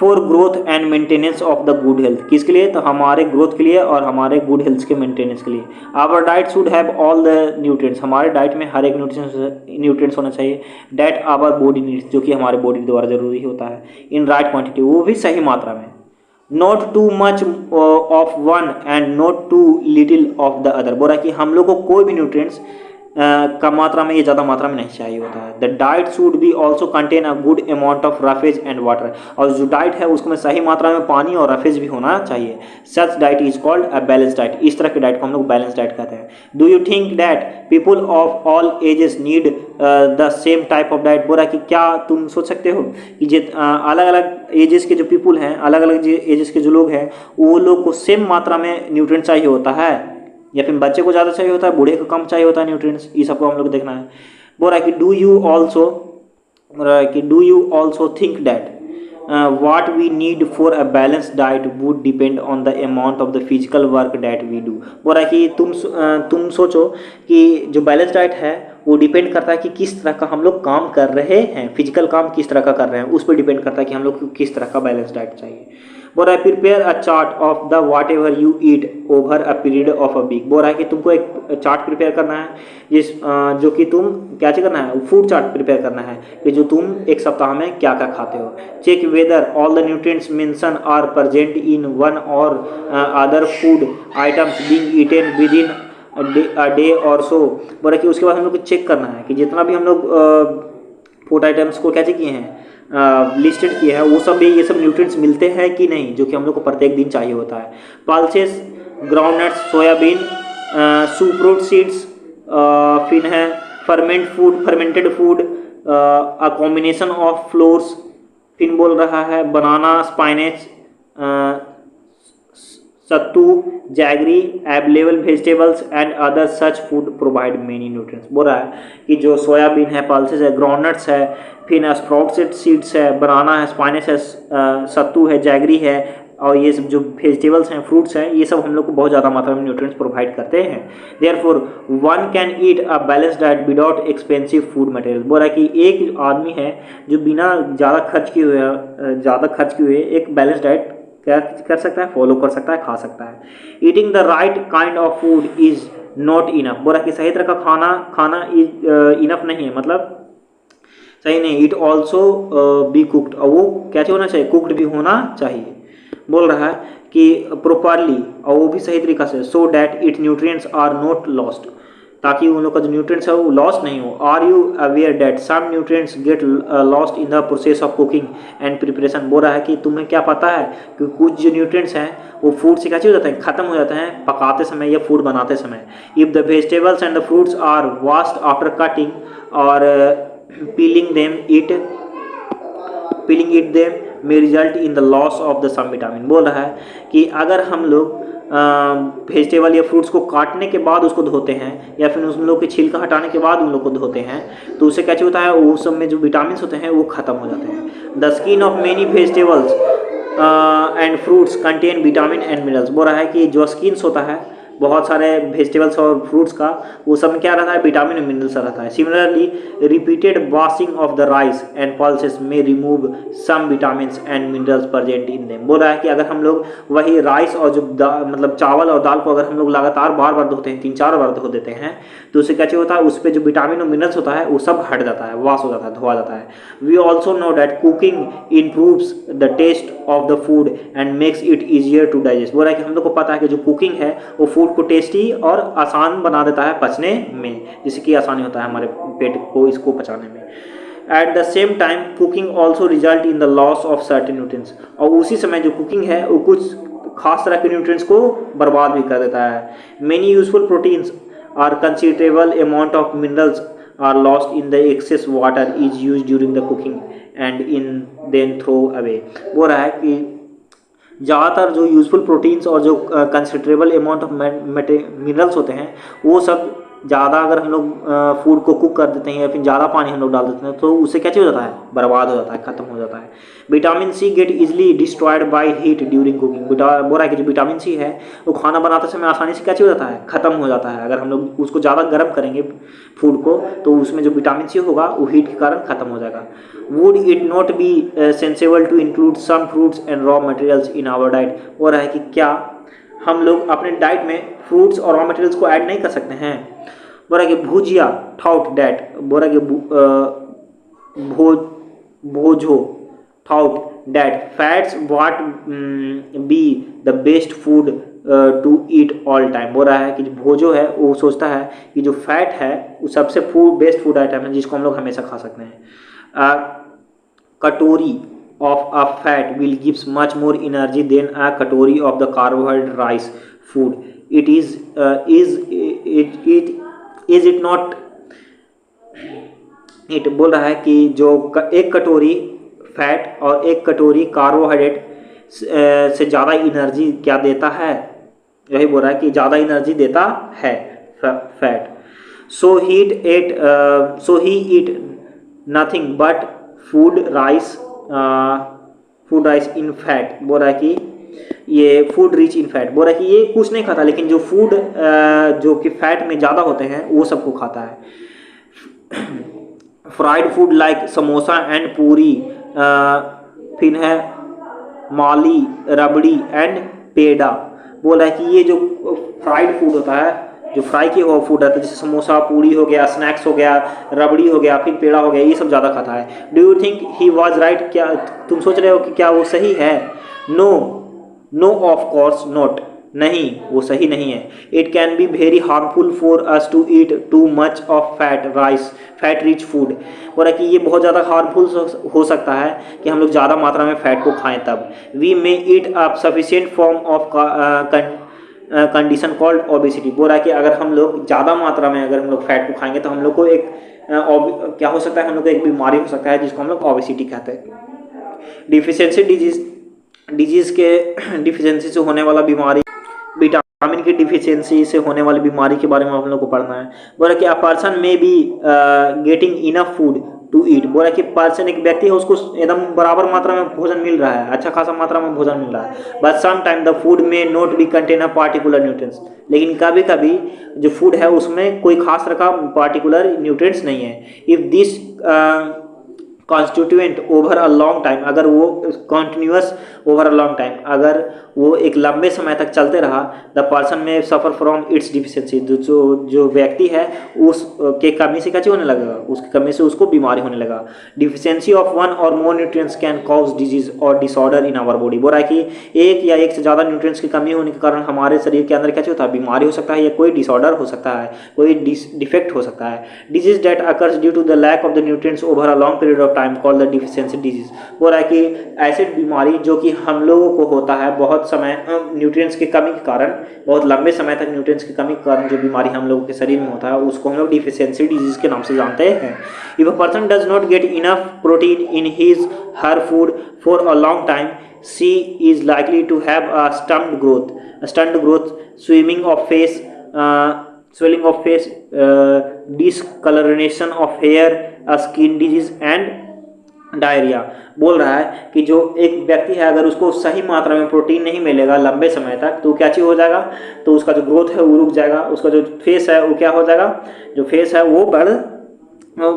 For growth and maintenance of the good health, किसके लिए, तो हमारे ग्रोथ के लिए और हमारे गुड हेल्थ के मेंटेनेंस के लिए। Our diet should have all the nutrients, हमारे डाइट में हर एक न्यूट्रिएंट्स होना चाहिए डैट आवर बॉडी नीड्स, जो कि हमारे बॉडी द्वारा जरूरी होता है, इन राइट क्वांटिटी, वो भी सही मात्रा में। Not too much of one and not too little of the other. बोल रहा है कि हम लोग को कोई भी न्यूट्रिएंट्स कम मात्रा में या ज़्यादा मात्रा में नहीं चाहिए होता है। The diet should be also contain a good amount of roughage and water. और जो डाइट है उसमें सही मात्रा में पानी और रफेज भी होना चाहिए। Such diet is called a balance diet. इस तरह की डाइट को हम लोग बैलेंस डाइट कहते हैं। Do you think that people of all ages need the same type of diet. बोल रहा है कि क्या तुम सोच सकते हो कि अलग अलग एजेस के जो पीपुल हैं, अलग अलग एजेस के जो लोग हैं, वो लोग को सेम मात्रा में न्यूट्रिएंट चाहिए होता है, या फिर बच्चे को ज़्यादा चाहिए होता है, बूढ़े को कम चाहिए होता है न्यूट्रिएंट्स। ये सबको हम लोग देखना है। बोल रहा है कि do you also think that what we need for a balanced diet would depend on the amount of the physical work that we do। बोल रहा है कि तुम सोचो कि जो बैलेंस डाइट है वो डिपेंड करता है कि किस तरह का हम लोग काम कर रहे हैं, फिजिकल काम किस तरह का कर रहे हैं, उस पर डिपेंड करता है कि हम लोग को किस तरह का बैलेंस डाइट चाहिए। बोल रहा है prepare a chart of the whatever you eat over a period of a week. बोल रहा है कि तुमको एक चार्ट प्रिपेयर करना है, जो कि तुम क्या करना है, फूड चार्ट प्रिपेयर करना है कि जो तुम एक सप्ताह में क्या क्या खाते हो। Check whether all the nutrients mention are present in one or other food items being eaten within a day or so. बोल रहा है कि उसके बाद हम लोग को चेक करना है कि जितना भी हम लोग फूड आइटम्स को क्या किए हैं, लिस्टेड किए हैं, वो सब भी ये सब न्यूट्रिएंट्स मिलते हैं कि नहीं, जो कि हम लोग को प्रत्येक दिन चाहिए होता है। Pulses, groundnuts, soyabean, sprouted seeds, फिर है fermented food, a combination of flours, फिर बोल रहा है banana, spinach, sattu, jaggery, available vegetables and other such food provide many nutrients. बोल रहा है कि जो सोयाबीन है, पल्सेस है, ग्राउंडनट्स है, फिर स्प्राउटेड सीड्स है, बनाना है, स्पाइनेस है, सत्तू है, जैगरी है, और ये सब जो वेजिटेबल्स हैं, फ्रूट्स हैं, ये सब हम लोग को बहुत ज़्यादा मात्रा में न्यूट्रिएंट्स प्रोवाइड करते हैं। Therefore one can eat a balance diet without expensive food material. बोल रहा है कि एक आदमी है जो बिना ज़्यादा खर्च किए हुए एक बैलेंस डाइट क्या कर सकता है, फॉलो कर सकता है, खा सकता है। Eating the right kind of food is not enough. बोल रहा है कि सही तरह का खाना इज इनफ नहीं है, मतलब सही नहीं। इट ऑल्सो बी कुकड, और वो क्या होना चाहिए, कुकड भी होना चाहिए। बोल रहा है कि प्रॉपरली, और वो भी सही तरीका से, so that it nutrients are not lost, ताकि उन लोग का जो न्यूट्रिएंट्स है वो लॉस्ट नहीं हो। Are you aware that some nutrients get lost in the process of cooking and preparation. बोल रहा है कि तुम्हें क्या पता है कि कुछ जो न्यूट्रिएंट्स हैं वो फूड से क्या हो जाते हैं, खत्म हो जाते हैं पकाते समय या फूड बनाते समय। If the vegetables and the fruits are washed after cutting or peeling it them may result in the loss of the some vitamin। बोल रहा है कि अगर हम लोग वेजिटेबल या फ्रूट्स को काटने के बाद उसको धोते हैं, या फिर उन लोग के छिलका हटाने के बाद उन लोग को धोते हैं, तो उससे क्या होता है, वो सब में जो विटामिन होते हैं वो खत्म हो जाते हैं। The skin of many vegetables and fruits contain vitamin and minerals. बोल रहा है कि जो स्किन्स होता है बहुत सारे वेजिटेबल्स और फ्रूट्स का, वो सब में क्या रहता है, विटामिन और मिनरल्स रहता है। Similarly repeated washing of the rice and pulses may remove some vitamin and minerals present in them. बोल रहा है कि अगर हम लोग वही राइस और जो मतलब चावल और दाल को अगर हम लोग लगातार बार बार धोते हैं, 3-4 बार धो देते हैं, तो उससे क्या होता है, उस पर जो विटामिन और मिनरल्स होता है वो सब हट जाता है, वॉश हो जाता है, धोआ जाता है। We also know that cooking improves the taste of the food and makes it easier to digest. बोल रहा है कि हम लोग को पता है कि जो कुकिंग है वो फूड को टेस्टी और आसान बना देता है पचने में, जिससे कि आसानी होता है हमारे पेट को इसको पचाने में। At the same time cooking also result in the loss of certain nutrients. और उसी समय जो कुकिंग है वो कुछ खास तरह के न्यूट्रिएंट्स को बर्बाद भी कर देता है। Many useful proteins are considerable amount of minerals are lost in the excess water is use during the cooking and in then throw away. बोल रहा है कि ज़्यादातर जो यूजफुल प्रोटीन्स और जो कंसिडरेबल अमाउंट ऑफ मिनरल्स होते हैं वो सब ज़्यादा अगर हम लोग फूड को कुक कर देते हैं या फिर ज़्यादा पानी हम लोग डाल देते हैं तो उससे क्या हो जाता है, बर्बाद हो जाता है, खत्म हो जाता है। Vitamin C get easily destroyed by heat during cooking. बोल रहा है कि जो विटामिन सी है वो खाना बनाते समय आसानी से क्या हो जाता है, खत्म हो जाता है। अगर हम लोग उसको ज़्यादा गर्म करेंगे फूड को तो उसमें जो विटामिन सी होगा वो हीट के कारण खत्म हो जाएगा। Would it not be sensible to include some fruits and raw materials in our diet. हो रहा है कि क्या हम लोग अपने डाइट में फ्रूट्स और रॉ मटेरियल्स को ऐड नहीं कर सकते हैं। बोल रहा है कि भुजिया थाउट डैट, बोल रहा है कि भोजो thought that fats what be the best food to eat all time। बोल रहा है कि वो जो है वो सोचता है कि जो फैट है वो सबसे बेस्ट फूड आइटम है जिसको हम लोग हमेशा खा सकते हैं। कटोरी of a fat will gives much more energy than a katori of the carbohydrate rice food। It is it not। It बोल रहा है कि जो एक कटोरी फैट और एक कटोरी कार्बोहाइड्रेट से ज़्यादा एनर्जी क्या देता है, यही बोल रहा है कि ज़्यादा एनर्जी देता है fat. So he eat nothing but food rice in fat. बोल रहा है कि ये फूड रिच इन फैट, बोल रहा है कि ये कुछ नहीं खाता लेकिन जो फूड जो कि फैट में ज़्यादा होते हैं वो सबको खाता है। Fried food like samosa and पूरी, फिर है माली, रबड़ी एंड पेड़ा। बोल रहा है कि ये जो फ्राइड फूड होता है, जो फ्राई किया हुआ फूड रहता है जैसे समोसा, पूरी हो गया, स्नैक्स हो गया, रबड़ी हो गया, फिर पेड़ा हो गया, ये सब ज़्यादा खाता है। Do you think he was right? क्या तुम सोच रहे हो कि क्या वो सही है? No of course not. नहीं, वो सही नहीं है। It can be very harmful for us to eat too much of fat rich food. बोला कि ये बहुत ज़्यादा हार्मफुल हो सकता है कि हम लोग ज़्यादा मात्रा में फैट को खाएं तब। We may eat a sufficient form of condition called obesity. बोल रहा है कि अगर हम लोग ज़्यादा मात्रा में अगर हम लोग फैट को खाएंगे तो हम लोग को एक क्या हो सकता है, हम लोग को एक बीमारी हो सकता है जिसको हम लोग ओबेसिटी कहते हैं। डिफिशियंसी डिजीज़ के डिफिशियंसी से होने वाला बीमारी, विटामिन की डिफिशियंसी से होने वाली बीमारी के बारे में हम लोग को पढ़ना है। बोला कि a person may be getting enough food to eat. बोला कि पर्सन एक व्यक्ति है उसको एकदम बराबर मात्रा में भोजन मिल रहा है, अच्छा खासा मात्रा में भोजन मिल रहा है, but some time the food may not be contain a particular nutrients. लेकिन कभी कभी जो फूड है उसमें कोई खास तरह का पार्टिकुलर न्यूट्रिएंट्स नहीं है। If this constituent over a long time, अगर वो continuous over a long time, अगर वो एक लंबे समय तक चलते रहा, द पर्सन में सफ़र फ्रॉम इट्स डिफिशियंसी। जो व्यक्ति है उस के कमी से क्या होने लगेगा, उसकी कमी से उसको बीमारी होने लगा। Deficiency of one or more nutrients can cause disease or disorder in our body. बोल रहा है कि एक या एक से ज़्यादा न्यूट्रिएंट्स की कमी होने के कारण हमारे शरीर के अंदर क्या होता है, बीमारी हो सकता है या कोई डिसऑर्डर हो सकता है, कोई डिफेक्ट हो सकता है। Disease that occurs due to the lack of the nutrients over a long period of time called the deficiency disease. बोल रहा है कि ऐसी बीमारी जो कि हम लोगों को होता है बहुत समय न्यूट्रिएंट्स की कमी के कारण, बहुत लंबे समय तक न्यूट्रिएंट्स की कमी के कारण जो बीमारी हम लोगों के शरीर में होता है उसको हम लोग डिफिशियंसी डिजीज के नाम से जानते हैं। If a person does not get enough protein in his her food for a long time, she is likely to have a stunt growth, swelling of face, discoloration of hair, skin disease and diarrhoea. बोल रहा है कि जो एक व्यक्ति है अगर उसको सही मात्रा में प्रोटीन नहीं मिलेगा लंबे समय तक तो क्या चीज़ हो जाएगा, तो उसका जो ग्रोथ है वो रुक जाएगा, उसका जो फेस है वो क्या हो जाएगा, जो फेस है वो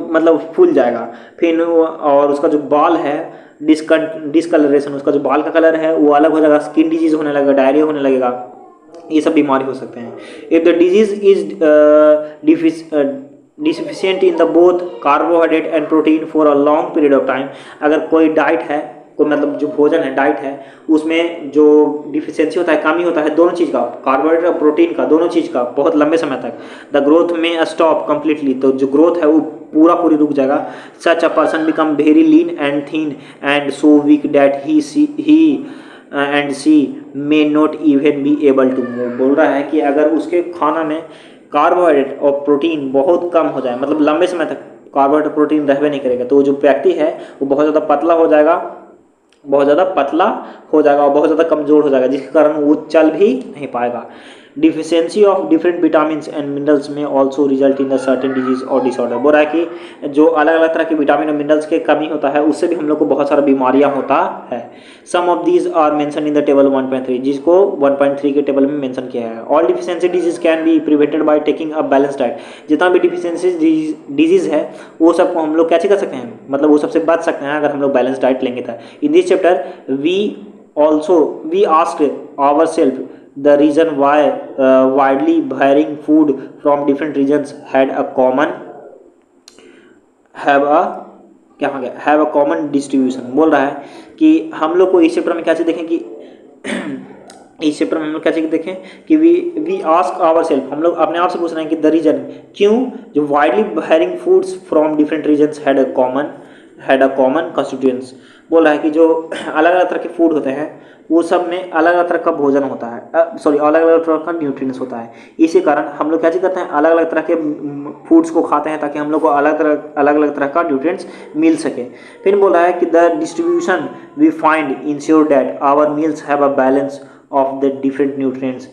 मतलब फूल जाएगा, फिर और उसका जो बाल है डिस्कलरेशन, उसका जो बाल का कलर है वो अलग हो जाएगा, स्किन डिजीज होने लगेगा, डायरिया होने लगेगा, ये सब बीमारी हो सकते हैं। If the disease is deficient in the both carbohydrate and protein for a long period of time, अगर कोई डाइट है, कोई मतलब जो भोजन है डाइट है उसमें जो डिफिशियंसी होता है, कमी होता है दोनों चीज़ का, कार्बोहाइड्रेट और प्रोटीन का, दोनों चीज़ का बहुत लंबे समय तक, the growth may stop completely, तो जो ग्रोथ है वो पूरी रुक जाएगा। Such a person become very lean and thin and so weak that he and she may not even be able to move. बोल रहा है कि अगर उसके खाना में कार्बोहाइड्रेट और प्रोटीन बहुत कम हो जाए, मतलब लंबे समय तक कार्बोहाइड्रेट प्रोटीन रहबे नहीं करेगा, तो जो व्यक्ति है वो बहुत ज़्यादा पतला हो जाएगा, और बहुत ज़्यादा कमज़ोर हो जाएगा, जिसके कारण वो चल भी नहीं पाएगा। Deficiency of different vitamins and minerals may also result in the certain disease or disorder. बोल रहा है कि जो अलग अलग तरह के विटामिन और मिनरल्स के कमी होता है उससे भी हम लोग को बहुत सारा बीमारियां होता है। Some of these are mention in the table 1.3, जिसको 1.3 के टेबल में मेंशन किया है। All deficiency disease can be prevented by taking a balance diet. जितना भी डिफिशियंसी डिजीज है वो सबको हम लोग क्या कर सकते हैं, मतलब वो सबसे बच सकते हैं अगर हम लोग बैलेंस डाइट लेंगे था। In this chapter we asked ourself the reason why widely varying food from different regions have a क्या हो गया, हैव अ कॉमन डिस्ट्रीब्यूशन। बोल रहा है कि हम लोग को इस चैप्टर में क्या चीज़ देखें कि इस चैप्टर में हम लोग क्या चीज़ देखें कि वी आस्क आवर सेल्फ, हम लोग अपने आप से पूछ रहे हैं कि द रीजन, क्यों जो widely varying foods from different regions had a common constituents. बोल रहा है कि जो अलग अलग तरह के फूड होते हैं वो सब में अलग अलग तरह का भोजन होता है, सॉरी अलग अलग तरह का न्यूट्रिएंट्स होता है। इसी कारण हम लोग क्या चीज़ करते हैं, अलग अलग तरह के फूड्स को खाते हैं ताकि हम लोग को अलग अलग तरह का न्यूट्रिएंट्स मिल सके। फिर बोल रहा है कि the distribution we find ensure that our meals have a balance of the different nutrients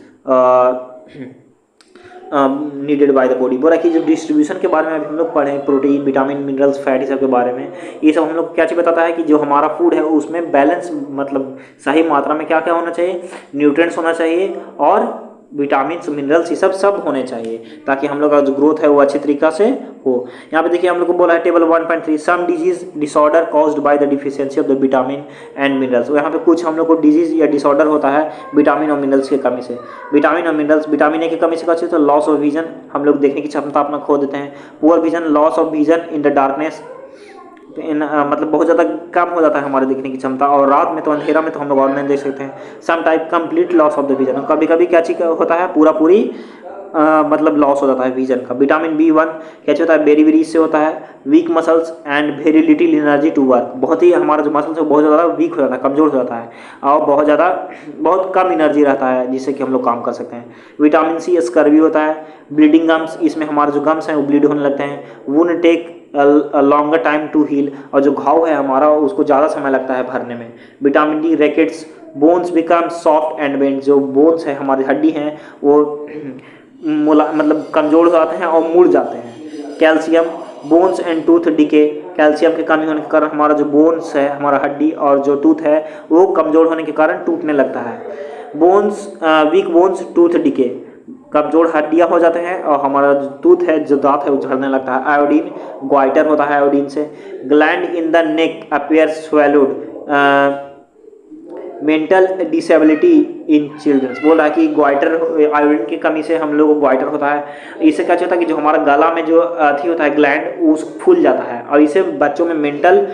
needed by the body. बोला कि जो डिस्ट्रीब्यूशन के बारे में अभी हम लोग पढ़े, प्रोटीन, विटामिन, मिनरल्स, फैट, इस सब के बारे में, ये सब हम लोग क्या चीज़ बताता है कि जो हमारा फूड है उसमें बैलेंस, मतलब सही मात्रा में क्या क्या होना चाहिए, न्यूट्रिएंट्स होना चाहिए और विटामिन, मिनरल्स, ये सब होने चाहिए ताकि हम लोग का जो ग्रोथ है वो अच्छी तरीक़ा से हो। यहाँ पे देखिए हम लोग को बोला है table 1.3 some disease disorder caused by the deficiency of the vitamin and minerals. यहाँ पे कुछ हम लोग को डिजीज या डिसऑर्डर होता है विटामिन और मिनरल्स की कमी से। विटामिन और मिनरल्स, विटामिन ए की कमी से क्या, तो लॉस ऑफ विजन, हम लोग देखने की क्षमता अपना खो देते हैं। Poor vision, loss of vision in the darkness, मतलब बहुत ज़्यादा कम हो जाता है हमारे देखने की क्षमता, और रात में तो अंधेरा में तो हम लोग और नहीं देख सकते हैं। Some type complete loss of the vision, कभी कभी क्या चीज़ होता है, पूरी मतलब लॉस हो जाता है विजन का। विटामिन B1 क्या होता है, वेरी इससे होता है। Weak muscles and very little energy to work, बहुत ही हमारा जो मसल्स है बहुत ज़्यादा वीक हो जाता है, कमज़ोर हो जाता है और बहुत कम एनर्जी रहता है जिससे कि हम लोग काम कर सकते हैं। विटामिन C स्कर्वी होता है। ब्लीडिंग गम्स, इसमें हमारे जो गम्स हैं वो ब्लीड होने लगते हैं। Wound take longer time to heal, और जो घाव है हमारा उसको ज़्यादा समय लगता है भरने में। Vitamin D rackets, bones become soft and bend, जो बोन्स है हमारी हड्डी हैं वो मतलब कमज़ोर हो जाते हैं और मुड़ जाते हैं। Calcium, bones and tooth decay, calcium की कमी होने के कारण हमारा जो बोन्स है, हमारा हड्डी और जो टूथ है वो कमज़ोर होने के कारण टूटने लगता है। Bones, weak bones, tooth decay, कमजोर हड्डियाँ हो जाते हैं और हमारा जो टूथ है, जो दांत है वो झड़ने लगता है। आयोडीन, ग्वाइटर होता है आयोडीन से। Gland in the neck appear swelled, mental disability in childrens. बोल रहा है कि ग्वाइटर, आयोडीन की कमी से हम लोग को ग्वाइटर होता है। इससे क्या होता है कि जो हमारा गला में जो अथी होता है ग्लैंड, वो फूल जाता है और इससे बच्चों में मेंटल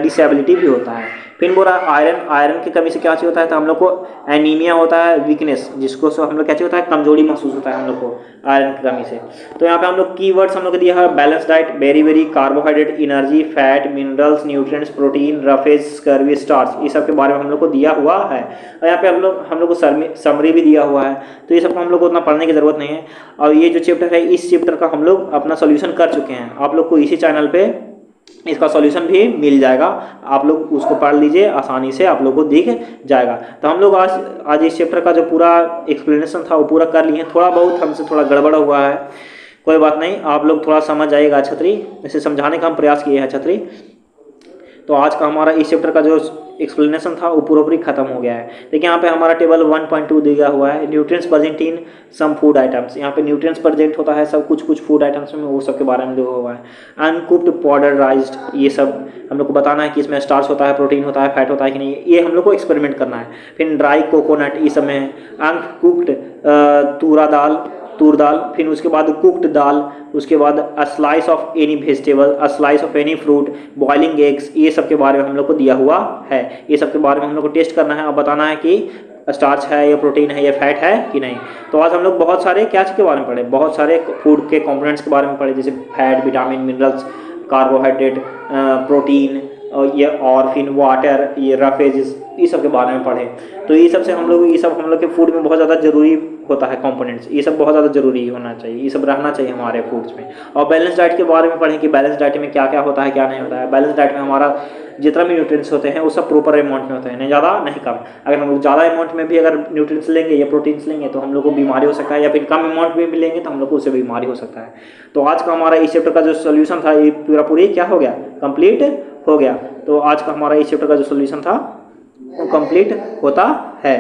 डिसेबिलिटी भी होता है। फिर बोल रहा है आयरन की कमी से क्या होता है, तो हम लोग को एनीमिया होता है, वीकनेस, जिसको हम लोग क्या होता है, कमजोरी महसूस होता है हम लोग को आयरन की कमी से। तो यहाँ पे हम लोग कीवर्ड्स हम लोग को दिया है, balance diet, very carbohydrate, energy, fat, minerals, nutrients, protein, roughage, scurvy, starch, ये सब के बारे में हम लोग को दिया हुआ है। और यहाँ पे हम लोग को समरी भी दिया हुआ है, तो ये सब को हम लोग को उतना पढ़ने की ज़रूरत नहीं है। और ये जो चैप्टर है, इस चैप्टर का हम लोग अपना सोल्यूशन कर चुके हैं, आप लोग को इसी चैनल पे इसका सॉल्यूशन भी मिल जाएगा, आप लोग उसको पढ़ लीजिए, आसानी से आप लोग को दिख जाएगा। तो हम लोग आज इस चैप्टर का जो पूरा एक्सप्लेनेशन था वो पूरा कर लिए। थोड़ा बहुत हमसे थोड़ा गड़बड़ हुआ है, कोई बात नहीं, आप लोग थोड़ा समझ जाइएगा छतरी, इसे समझाने का हम प्रयास किए हैं छतरी। तो आज का हमारा इस चैप्टर का जो एक्सप्लेनेशन था वो पूरी खत्म हो गया है। देखिए यहाँ पे हमारा टेबल 1.2 दिया हुआ है, nutrients present in some food items. यहाँ पे न्यूट्रिएंट्स प्रेजेंट होता है सब कुछ फूड आइटम्स में, वो सब के बारे में दिया हुआ है। अनकुक्ड, पाउडराइज्ड, ये सब हम लोग को बताना है कि इसमें स्टार्च होता है, प्रोटीन होता है, फैट होता है कि नहीं, ये हम लोग को एक्सपेरिमेंट करना है। फिर ड्राई कोकोनट, ये सब में अनकुक्ड तूर दाल, फिर उसके बाद कुक्ड दाल, उसके बाद a slice of any vegetable, a slice of any fruit, boiling eggs, ये सब के बारे में हम लोग को दिया हुआ है। ये सब के बारे में हम लोग को टेस्ट करना है और बताना है कि स्टार्च है या प्रोटीन है या फैट है कि नहीं। तो आज हम लोग बहुत सारे क्या के बारे में पढ़े, बहुत सारे फूड के कंपोनेंट्स के बारे में पढ़े, जैसे fat, vitamin, minerals, carbohydrate, protein और फिर वाटर, ये रफेजेस, ये सब के बारे में पढ़े। तो ये सब हम लोग के फूड में बहुत ज़्यादा जरूरी होता है कंपोनेंट्स, ये सब बहुत ज़्यादा जरूरी होना चाहिए, ये सब रहना चाहिए हमारे फूड्स में। और बैलेंस डाइट के बारे में पढ़ें कि बैलेंस डाइट में क्या क्या होता है, क्या नहीं होता है। बैलेंस डाइट में हमारा जितना भी न्यूट्रिएंट्स होते हैं वो सब प्रॉपर अमाउंट में होते हैं, नहीं ज़्यादा नहीं कम। अगर हम लोग ज़्यादा अमाउंट में भी अगर न्यूट्रिएंट्स लेंगे या प्रोटीन्स लेंगे तो हम लोग को बीमारी हो सकता है, या फिर कम अमाउंट में भी लेंगे तो हम लोग को उससे बीमारी हो सकता है। तो आज का हमारा इस चैप्टर का जो सोल्यूशन था ये पूरी क्या हो गया, कंप्लीट हो गया। तो आज का हमारा इस चैप्टर का जो सोल्यूशन था वो कंप्लीट होता है।